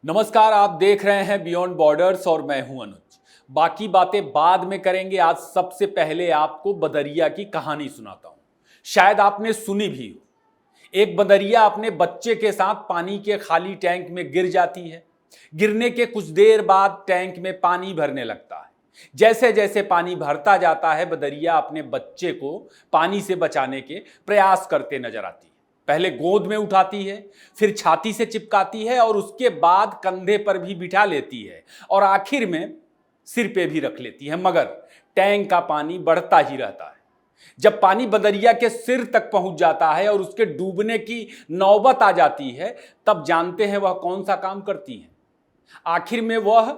नमस्कार, आप देख रहे हैं बियॉन्ड बॉर्डर्स और मैं हूं अनुज। बाकी बातें बाद में करेंगे। आज सबसे पहले आपको बदरिया की कहानी सुनाता हूं। शायद आपने सुनी भी हो। एक बदरिया अपने बच्चे के साथ पानी के खाली टैंक में गिर जाती है। गिरने के कुछ देर बाद टैंक में पानी भरने लगता है। जैसे जैसे पानी भरता जाता है, बदरिया अपने बच्चे को पानी से बचाने के प्रयास करते नजर आती है। पहले गोद में उठाती है, फिर छाती से चिपकाती है और उसके बाद कंधे पर भी बिठा लेती है और आखिर में सिर पे भी रख लेती है। मगर टैंक का पानी बढ़ता ही रहता है। जब पानी बदरिया के सिर तक पहुंच जाता है और उसके डूबने की नौबत आ जाती है, तब जानते हैं वह कौन सा काम करती है। आखिर में वह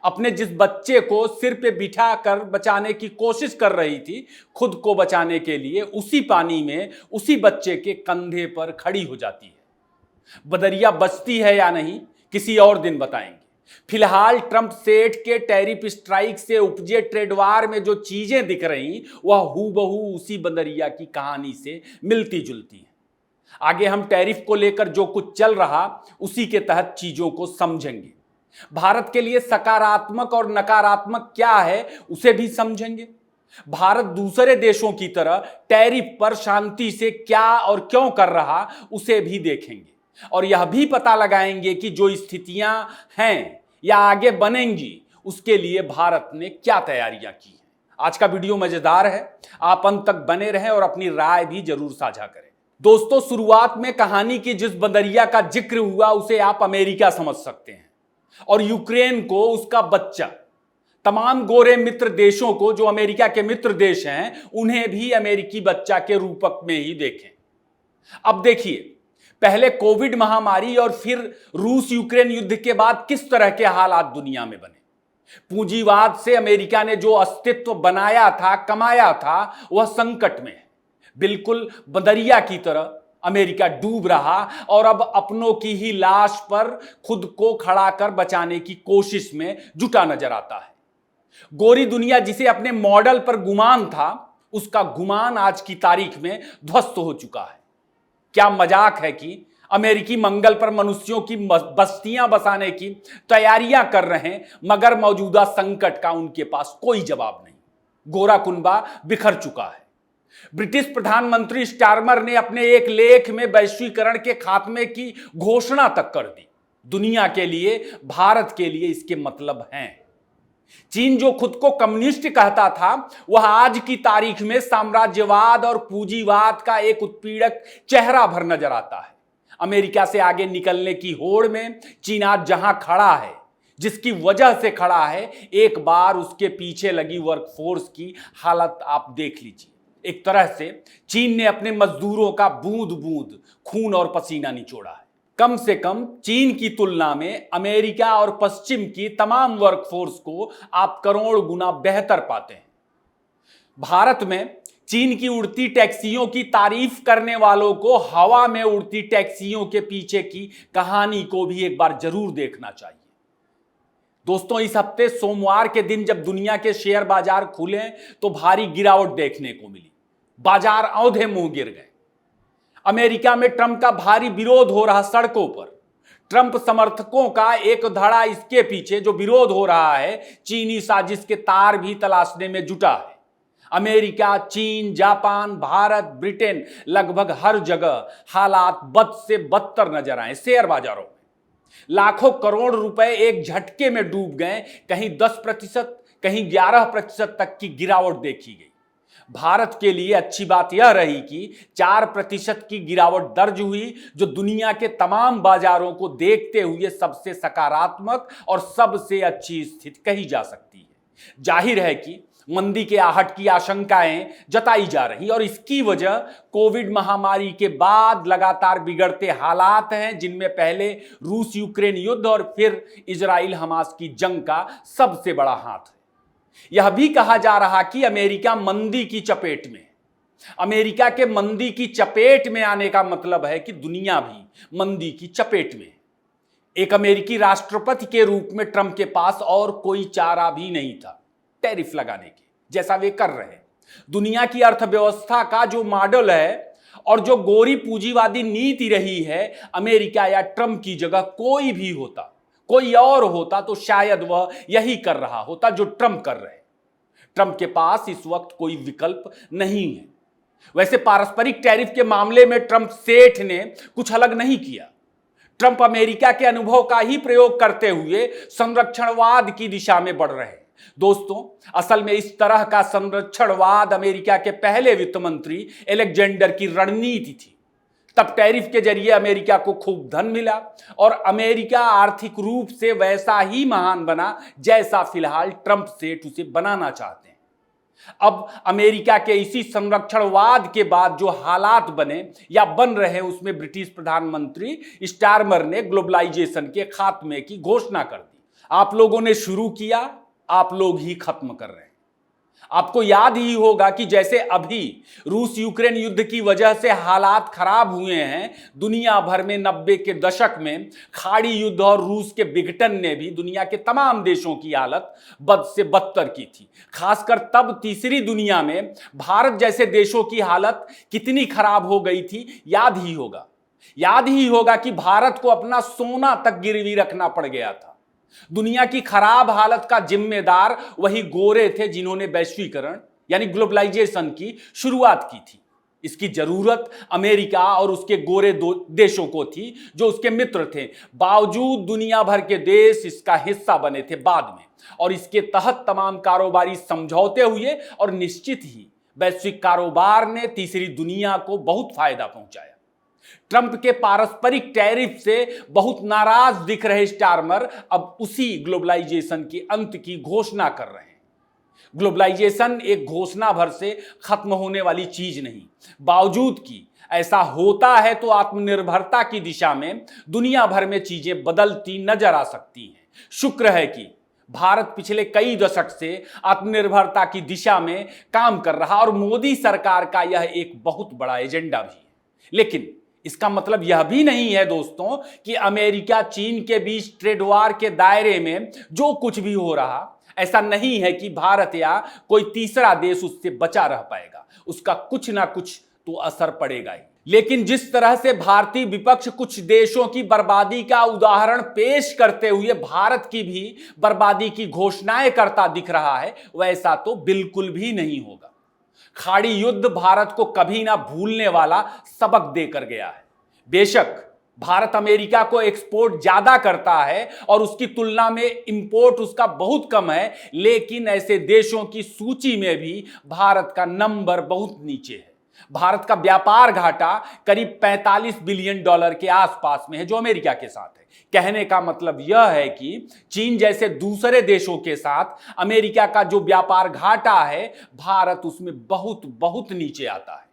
अपने जिस बच्चे को सिर पे बिठा कर बचाने की कोशिश कर रही थी, खुद को बचाने के लिए उसी पानी में उसी बच्चे के कंधे पर खड़ी हो जाती है। बदरिया बचती है या नहीं, किसी और दिन बताएंगे। फिलहाल ट्रंप सेठ के टैरिफ स्ट्राइक से उपजे ट्रेड वार में जो चीजें दिख रही, वह हूबहू उसी बदरिया की कहानी से मिलती जुलती है। आगे हम टैरिफ को लेकर जो कुछ चल रहा, उसी के तहत चीजों को समझेंगे। भारत के लिए सकारात्मक और नकारात्मक क्या है, उसे भी समझेंगे। भारत दूसरे देशों की तरह टैरिफ पर शांति से क्या और क्यों कर रहा, उसे भी देखेंगे। और यह भी पता लगाएंगे कि जो स्थितियां हैं या आगे बनेंगी, उसके लिए भारत ने क्या तैयारियां की हैं। आज का वीडियो मजेदार है, आप अंत तक बने रहें और अपनी राय भी जरूर साझा करें। दोस्तों, शुरुआत में कहानी की जिस बदरिया का जिक्र हुआ, उसे आप अमेरिका समझ सकते हैं और यूक्रेन को उसका बच्चा। तमाम गोरे मित्र देशों को, जो अमेरिका के मित्र देश हैं, उन्हें भी अमेरिकी बच्चा के रूपक में ही देखें। अब देखिए, पहले कोविड महामारी और फिर रूस यूक्रेन युद्ध के बाद किस तरह के हालात दुनिया में बने। पूंजीवाद से अमेरिका ने जो अस्तित्व बनाया था, कमाया था, वह संकट में है। बिल्कुल बदरिया की तरह अमेरिका डूब रहा और अब अपनों की ही लाश पर खुद को खड़ा कर बचाने की कोशिश में जुटा नजर आता है। गोरी दुनिया जिसे अपने मॉडल पर गुमान था, उसका गुमान आज की तारीख में ध्वस्त हो चुका है। क्या मजाक है कि अमेरिकी मंगल पर मनुष्यों की बस्तियां बसाने की तैयारियां कर रहे हैं, मगर मौजूदा संकट का उनके पास कोई जवाब नहीं। गोरा कुनबा बिखर चुका है। ब्रिटिश प्रधानमंत्री स्टारमर ने अपने एक लेख में वैश्वीकरण के खात्मे की घोषणा तक कर दी। दुनिया के लिए, भारत के लिए इसके मतलब हैं। चीन जो खुद को कम्युनिस्ट कहता था, वह आज की तारीख में साम्राज्यवाद और पूंजीवाद का एक उत्पीड़क चेहरा भर नजर आता है। अमेरिका से आगे निकलने की होड़ में चीन आज जहां खड़ा है, जिसकी वजह से खड़ा है, एक बार उसके पीछे लगी वर्कफोर्स की हालत आप देख लीजिए। एक तरह से चीन ने अपने मजदूरों का बूंद बूंद खून और पसीना निचोड़ा है। कम से कम चीन की तुलना में अमेरिका और पश्चिम की तमाम वर्कफोर्स को आप करोड़ गुना बेहतर पाते हैं। भारत में चीन की उड़ती टैक्सियों की तारीफ करने वालों को हवा में उड़ती टैक्सियों के पीछे की कहानी को भी एक बार जरूर देखना चाहिए। दोस्तों, इस हफ्ते सोमवार के दिन जब दुनिया के शेयर बाजार खुले, तो भारी गिरावट देखने को मिली। बाजार औंधे मुंह गिर गए। अमेरिका में ट्रंप का भारी विरोध हो रहा सड़कों पर। ट्रंप समर्थकों का एक धड़ा इसके पीछे जो विरोध हो रहा है, चीनी साजिश के तार भी तलाशने में जुटा है। अमेरिका, चीन, जापान, भारत, ब्रिटेन, लगभग हर जगह हालात बद से बदतर नजर आए। शेयर बाजारों में लाखों करोड़ रुपए एक झटके में डूब गए। कहीं 10%, कहीं 11% तक की गिरावट देखी गई। भारत के लिए अच्छी बात यह रही कि 4% की गिरावट दर्ज हुई, जो दुनिया के तमाम बाजारों को देखते हुए सबसे सकारात्मक और सबसे अच्छी स्थिति कही जा सकती है। जाहिर है कि मंदी के आहट की आशंकाएं जताई जा रही और इसकी वजह कोविड महामारी के बाद लगातार बिगड़ते हालात हैं, जिनमें पहले रूस यूक्रेन युद्ध और फिर इजराइल हमास की जंग का सबसे बड़ा हाथ है। यह भी कहा जा रहा कि अमेरिका मंदी की चपेट में। अमेरिका के मंदी की चपेट में आने का मतलब है कि दुनिया भी मंदी की चपेट में। एक अमेरिकी राष्ट्रपति के रूप में ट्रंप के पास और कोई चारा भी नहीं था टैरिफ लगाने के, जैसा वे कर रहे हैं। दुनिया की अर्थव्यवस्था का जो मॉडल है और जो गोरी पूंजीवादी नीति रही है, अमेरिका या ट्रंप की जगह कोई भी होता, कोई और होता तो शायद वह यही कर रहा होता जो ट्रंप कर रहे हैं। ट्रंप के पास इस वक्त कोई विकल्प नहीं है। वैसे पारस्परिक टैरिफ के मामले में ट्रंप सेठ ने कुछ अलग नहीं किया। ट्रंप अमेरिका के अनुभव का ही प्रयोग करते हुए संरक्षणवाद की दिशा में बढ़ रहे हैं। दोस्तों, असल में इस तरह का संरक्षणवाद अमेरिका के पहले वित्त मंत्री एलेक्जेंडर की रणनीति थी। तब टैरिफ के जरिए अमेरिका को खूब धन मिला और अमेरिका आर्थिक रूप से वैसा ही महान बना जैसा फिलहाल ट्रंप सेठ उसे बनाना चाहते हैं। अब अमेरिका के इसी संरक्षणवाद के बाद जो हालात बने या बन रहे हैं, उसमें ब्रिटिश प्रधानमंत्री स्टारमर ने ग्लोबलाइजेशन के खात्मे की घोषणा कर दी। आप लोगों ने शुरू किया, आप लोग ही खत्म कर रहे हैं। आपको याद ही होगा कि जैसे अभी रूस यूक्रेन युद्ध की वजह से हालात खराब हुए हैं, दुनिया भर में 90 के दशक में खाड़ी युद्ध और रूस के विघटन ने भी दुनिया के तमाम देशों की हालत बद से बदतर की थी। खासकर तब तीसरी दुनिया में भारत जैसे देशों की हालत कितनी खराब हो गई थी, याद ही होगा कि भारत को अपना सोना तक गिरवी रखना पड़ गया था। दुनिया की खराब हालत का जिम्मेदार वही गोरे थे जिन्होंने वैश्वीकरण यानी ग्लोबलाइजेशन की शुरुआत की थी। इसकी जरूरत अमेरिका और उसके गोरे देशों को थी जो उसके मित्र थे। बावजूद दुनिया भर के देश इसका हिस्सा बने थे बाद में, और इसके तहत तमाम कारोबारी समझौते हुए और निश्चित ही वैश्विक कारोबार ने तीसरी दुनिया को बहुत फायदा पहुंचाया। ट्रंप के पारस्परिक टैरिफ से बहुत नाराज दिख रहे स्टारमर अब उसी ग्लोबलाइजेशन के अंत की घोषणा कर रहे हैं। ग्लोबलाइजेशन एक घोषणा भर से खत्म होने वाली चीज नहीं, बावजूद कि ऐसा होता है तो आत्मनिर्भरता की दिशा में दुनिया भर में चीजें बदलती नजर आ सकती हैं। शुक्र है कि भारत पिछले कई दशक से आत्मनिर्भरता की दिशा में काम कर रहा और मोदी सरकार का यह एक बहुत बड़ा एजेंडा भी है। लेकिन इसका मतलब यह भी नहीं है दोस्तों कि अमेरिका चीन के बीच ट्रेड वार के दायरे में जो कुछ भी हो रहा, ऐसा नहीं है कि भारत या कोई तीसरा देश उससे बचा रह पाएगा। उसका कुछ ना कुछ तो असर पड़ेगा ही। लेकिन जिस तरह से भारतीय विपक्ष कुछ देशों की बर्बादी का उदाहरण पेश करते हुए भारत की भी बर्बादी की घोषणाएं करता दिख रहा है, वैसा तो बिल्कुल भी नहीं होगा। खाड़ी युद्ध भारत को कभी ना भूलने वाला सबक देकर गया है। बेशक भारत अमेरिका को एक्सपोर्ट ज्यादा करता है और उसकी तुलना में इंपोर्ट उसका बहुत कम है, लेकिन ऐसे देशों की सूची में भी भारत का नंबर बहुत नीचे है। भारत का व्यापार घाटा करीब $45 बिलियन के आसपास में है, जो अमेरिका के साथ है। कहने का मतलब यह है कि चीन जैसे दूसरे देशों के साथ अमेरिका का जो व्यापार घाटा है, भारत उसमें बहुत बहुत नीचे आता है।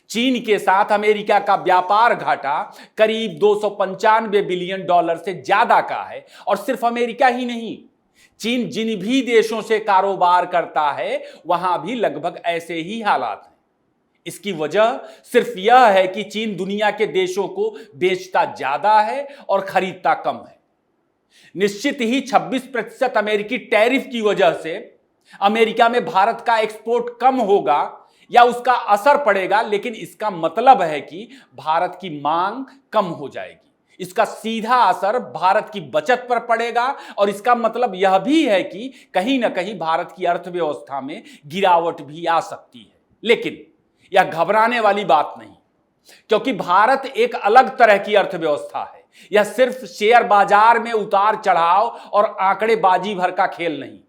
चीन के साथ अमेरिका का व्यापार घाटा करीब $295 बिलियन से ज्यादा का है। और सिर्फ अमेरिका ही नहीं, चीन जिन भी देशों से कारोबार करता है वहां भी लगभग ऐसे ही हालात हैं। इसकी वजह सिर्फ यह है कि चीन दुनिया के देशों को बेचता ज्यादा है और खरीदता कम है। निश्चित ही 26% अमेरिकी टैरिफ की वजह से अमेरिका में भारत का एक्सपोर्ट कम होगा या उसका असर पड़ेगा, लेकिन इसका मतलब है कि भारत की मांग कम हो जाएगी। इसका सीधा असर भारत की बचत पर पड़ेगा और इसका मतलब यह भी है कि कहीं ना कहीं भारत की अर्थव्यवस्था में गिरावट भी आ सकती है। लेकिन यह घबराने वाली बात नहीं, क्योंकि भारत एक अलग तरह की अर्थव्यवस्था है। यह सिर्फ शेयर बाजार में उतार चढ़ाव और आंकड़ेबाजी भर का खेल नहीं।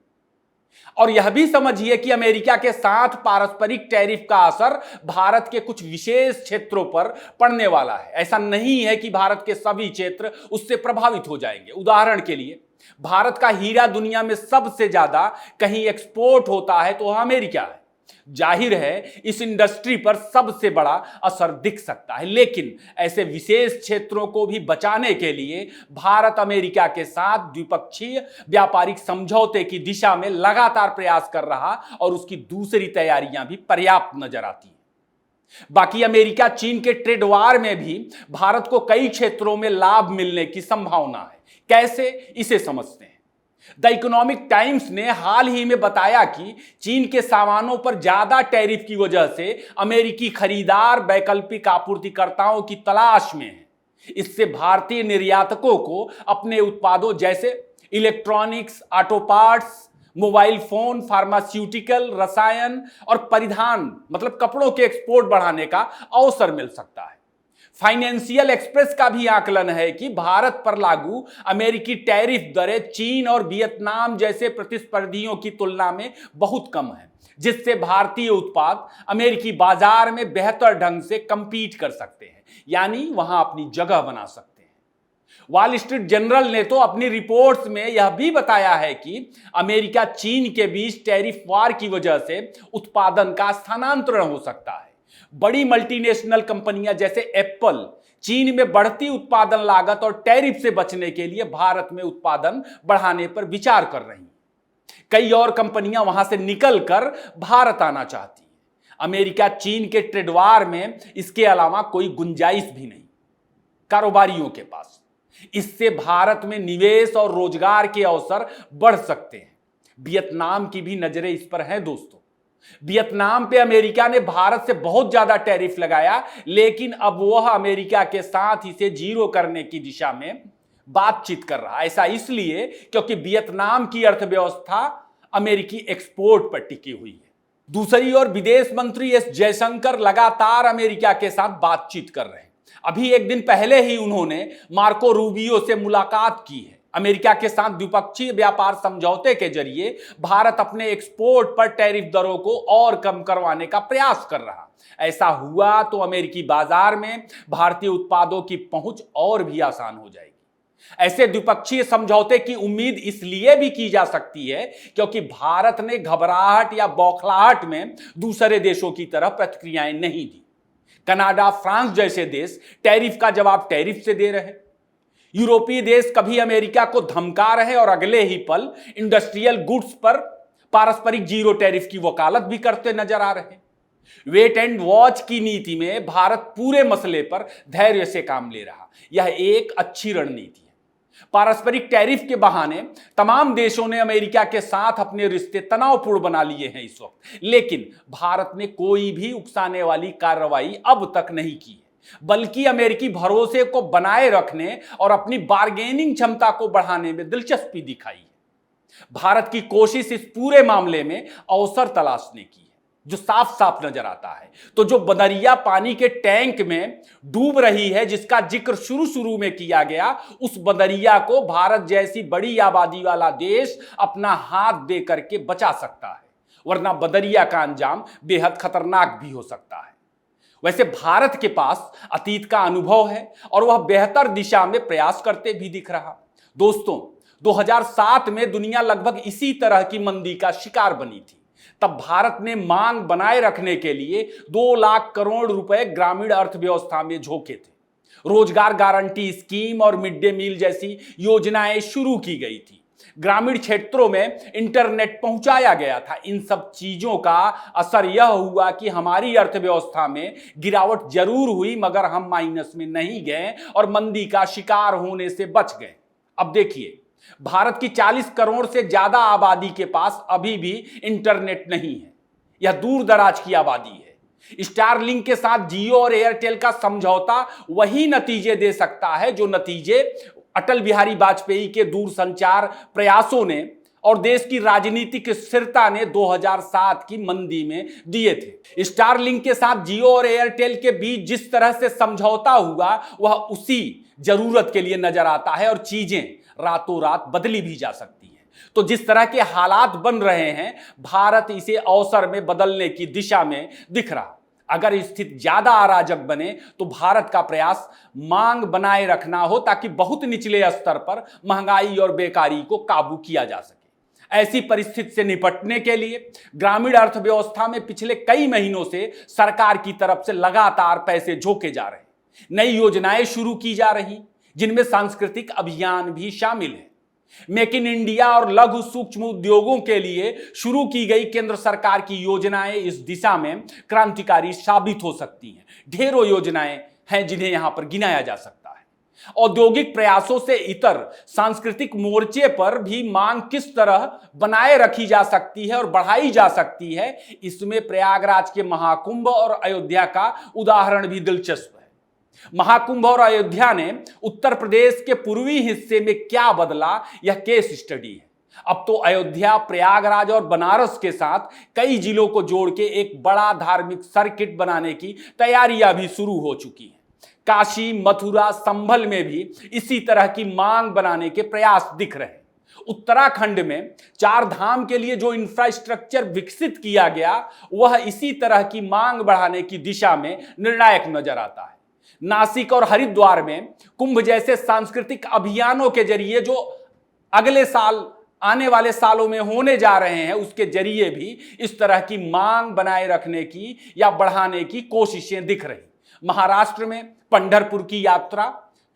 और यह भी समझिए कि अमेरिका के साथ पारस्परिक टैरिफ का असर भारत के कुछ विशेष क्षेत्रों पर पड़ने वाला है। ऐसा नहीं है कि भारत के सभी क्षेत्र उससे प्रभावित हो जाएंगे। उदाहरण के लिए, भारत का हीरा दुनिया में सबसे ज्यादा कहीं एक्सपोर्ट होता है तो वह अमेरिका है। जाहिर है इस इंडस्ट्री पर सबसे बड़ा असर दिख सकता है, लेकिन ऐसे विशेष क्षेत्रों को भी बचाने के लिए भारत अमेरिका के साथ द्विपक्षीय व्यापारिक समझौते की दिशा में लगातार प्रयास कर रहा और उसकी दूसरी तैयारियां भी पर्याप्त नजर आती हैं। बाकी अमेरिका चीन के ट्रेड वार में भी भारत को कई क्षेत्रों में लाभ मिलने की संभावना है। कैसे, इसे समझते हैं। द इकोनॉमिक टाइम्स ने हाल ही में बताया कि चीन के सामानों पर ज्यादा टैरिफ की वजह से अमेरिकी खरीदार वैकल्पिक आपूर्तिकर्ताओं की तलाश में हैं। इससे भारतीय निर्यातकों को अपने उत्पादों जैसे electronics, auto parts, mobile phone, pharmaceutical, रसायन और परिधान मतलब कपड़ों के एक्सपोर्ट बढ़ाने का अवसर मिल सकता है। फाइनेंशियल एक्सप्रेस का भी आकलन है कि भारत पर लागू अमेरिकी टैरिफ दरें चीन और वियतनाम जैसे प्रतिस्पर्धियों की तुलना में बहुत कम है, जिससे भारतीय उत्पाद अमेरिकी बाजार में बेहतर ढंग से कंपीट कर सकते हैं, यानी वहां अपनी जगह बना सकते हैं। वॉल स्ट्रीट जर्नल ने तो अपनी रिपोर्ट्स में यह भी बताया है कि अमेरिका चीन के बीच टैरिफ वार की वजह से उत्पादन का स्थानांतरण हो सकता है। बड़ी मल्टीनेशनल कंपनियां जैसे एप्पल चीन में बढ़ती उत्पादन लागत और टैरिफ से बचने के लिए भारत में उत्पादन बढ़ाने पर विचार कर रही हैं। कई और कंपनियां वहां से निकलकर भारत आना चाहती हैं। अमेरिका चीन के ट्रेड वार में इसके अलावा कोई गुंजाइश भी नहीं कारोबारियों के पास। इससे भारत में निवेश और रोजगार के अवसर बढ़ सकते हैं। वियतनाम की भी नजरें इस पर हैं दोस्तों। वियतनाम पे अमेरिका ने भारत से बहुत ज्यादा टैरिफ लगाया, लेकिन अब वह अमेरिका के साथ इसे जीरो करने की दिशा में बातचीत कर रहा है। ऐसा इसलिए क्योंकि वियतनाम की अर्थव्यवस्था अमेरिकी एक्सपोर्ट पर टिकी हुई है। दूसरी ओर विदेश मंत्री एस जयशंकर लगातार अमेरिका के साथ बातचीत कर रहे हैं। अभी एक दिन पहले ही उन्होंने मार्को रूबियो से मुलाकात की है। अमेरिका के साथ द्विपक्षीय व्यापार समझौते के जरिए भारत अपने एक्सपोर्ट पर टैरिफ दरों को और कम करवाने का प्रयास कर रहा। ऐसा हुआ तो अमेरिकी बाजार में भारतीय उत्पादों की पहुंच और भी आसान हो जाएगी। ऐसे द्विपक्षीय समझौते की उम्मीद इसलिए भी की जा सकती है क्योंकि भारत ने घबराहट या बौखलाहट में दूसरे देशों की तरह प्रतिक्रियाएं नहीं दी। कनाडा, फ्रांस जैसे देश टैरिफ का जवाब टैरिफ से दे रहे। यूरोपीय देश कभी अमेरिका को धमका रहे और अगले ही पल इंडस्ट्रियल गुड्स पर पारस्परिक जीरो टैरिफ की वकालत भी करते नजर आ रहे। वेट एंड वॉच की नीति में भारत पूरे मसले पर धैर्य से काम ले रहा। यह एक अच्छी रणनीति है। पारस्परिक टैरिफ के बहाने तमाम देशों ने अमेरिका के साथ अपने रिश्ते तनावपूर्ण बना लिए हैं इस वक्त, लेकिन भारत ने कोई भी उकसाने वाली कार्रवाई अब तक नहीं की है, बल्कि अमेरिकी भरोसे को बनाए रखने और अपनी बार्गेनिंग क्षमता को बढ़ाने में दिलचस्पी दिखाई है। भारत की कोशिश इस पूरे मामले में अवसर तलाशने की है, जो साफ साफ नजर आता है। तो जो बदरिया पानी के टैंक में डूब रही है, जिसका जिक्र शुरू में किया गया, उस बदरिया को भारत जैसी बड़ी आबादी वाला देश अपना हाथ दे करके बचा सकता है, वरना बदरिया का अंजाम बेहद खतरनाक भी हो सकता है। वैसे भारत के पास अतीत का अनुभव है और वह बेहतर दिशा में प्रयास करते भी दिख रहा। दोस्तों, 2007 में दुनिया लगभग इसी तरह की मंदी का शिकार बनी थी। तब भारत ने मांग बनाए रखने के लिए 2 लाख करोड़ रुपए ग्रामीण अर्थव्यवस्था में झोंके थे। रोजगार गारंटी स्कीम और मिड डे मील जैसी योजनाएं शुरू की गई थी। ग्रामीण क्षेत्रों में इंटरनेट पहुंचाया गया था। इन सब चीजों का असर यह हुआ कि हमारी अर्थव्यवस्था में गिरावट जरूर हुई, मगर हम माइनस में नहीं गए और मंदी का शिकार होने से बच गए। अब देखिए, भारत की 40 करोड़ से ज्यादा आबादी के पास अभी भी इंटरनेट नहीं है। यह दूर दराज की आबादी है। स्टारलिंक के साथ जियो और एयरटेल का समझौता वही नतीजे दे सकता है जो नतीजे अटल बिहारी वाजपेयी के दूरसंचार प्रयासों ने और देश की राजनीतिक स्थिरता ने 2007 की मंदी में दिए थे। स्टारलिंक के साथ जियो और एयरटेल के बीच जिस तरह से समझौता हुआ, वह उसी जरूरत के लिए नजर आता है और चीजें रातों रात बदली भी जा सकती हैं। तो जिस तरह के हालात बन रहे हैं, भारत इसे अवसर में बदलने की दिशा में दिख रहा। अगर स्थिति ज्यादा अराजक बने तो भारत का प्रयास मांग बनाए रखना हो, ताकि बहुत निचले स्तर पर महंगाई और बेकारी को काबू किया जा सके। ऐसी परिस्थिति से निपटने के लिए ग्रामीण अर्थव्यवस्था में पिछले कई महीनों से सरकार की तरफ से लगातार पैसे झोंके जा रहे हैं। नई योजनाएं शुरू की जा रही, जिनमें सांस्कृतिक अभियान भी शामिल है। मेक इन इंडिया और लघु सूक्ष्म उद्योगों के लिए शुरू की गई केंद्र सरकार की योजनाएं इस दिशा में क्रांतिकारी साबित हो सकती हैं। ढेरों योजनाएं हैं जिन्हें यहां पर गिनाया जा सकता है। औद्योगिक प्रयासों से इतर सांस्कृतिक मोर्चे पर भी मांग किस तरह बनाए रखी जा सकती है और बढ़ाई जा सकती है, इसमें प्रयागराज के महाकुंभ और अयोध्या का उदाहरण भी दिलचस्प है। महाकुंभ और अयोध्या ने उत्तर प्रदेश के पूर्वी हिस्से में क्या बदला, यह केस स्टडी है। अब तो अयोध्या, प्रयागराज और बनारस के साथ कई जिलों को जोड़ के एक बड़ा धार्मिक सर्किट बनाने की तैयारियां भी शुरू हो चुकी हैं। काशी, मथुरा, संभल में भी इसी तरह की मांग बनाने के प्रयास दिख रहे हैं। उत्तराखंड में चार धाम के लिए जो इंफ्रास्ट्रक्चर विकसित किया गया, वह इसी तरह की मांग बढ़ाने की दिशा में निर्णायक नजर आता है। नासिक और हरिद्वार में कुंभ जैसे सांस्कृतिक अभियानों के जरिए जो अगले साल, आने वाले सालों में होने जा रहे हैं, उसके जरिए भी इस तरह की मांग बनाए रखने की या बढ़ाने की कोशिशें दिख रही। महाराष्ट्र में पंढरपुर की यात्रा,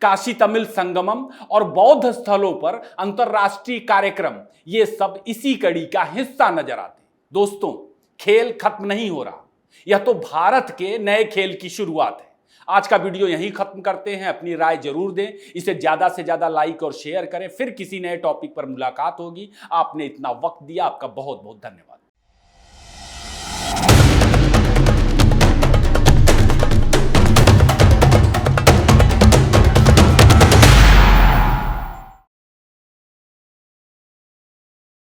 काशी तमिल संगमम और बौद्ध स्थलों पर अंतरराष्ट्रीय कार्यक्रम, ये सब इसी कड़ी का हिस्सा नजर आते हैं। दोस्तों, खेल खत्म नहीं हो रहा, यह तो भारत के नए खेल की शुरुआत है। आज का वीडियो यहीं खत्म करते हैं। अपनी राय जरूर दें, इसे ज्यादा से ज्यादा लाइक और शेयर करें। फिर किसी नए टॉपिक पर मुलाकात होगी। आपने इतना वक्त दिया, आपका बहुत बहुत धन्यवाद।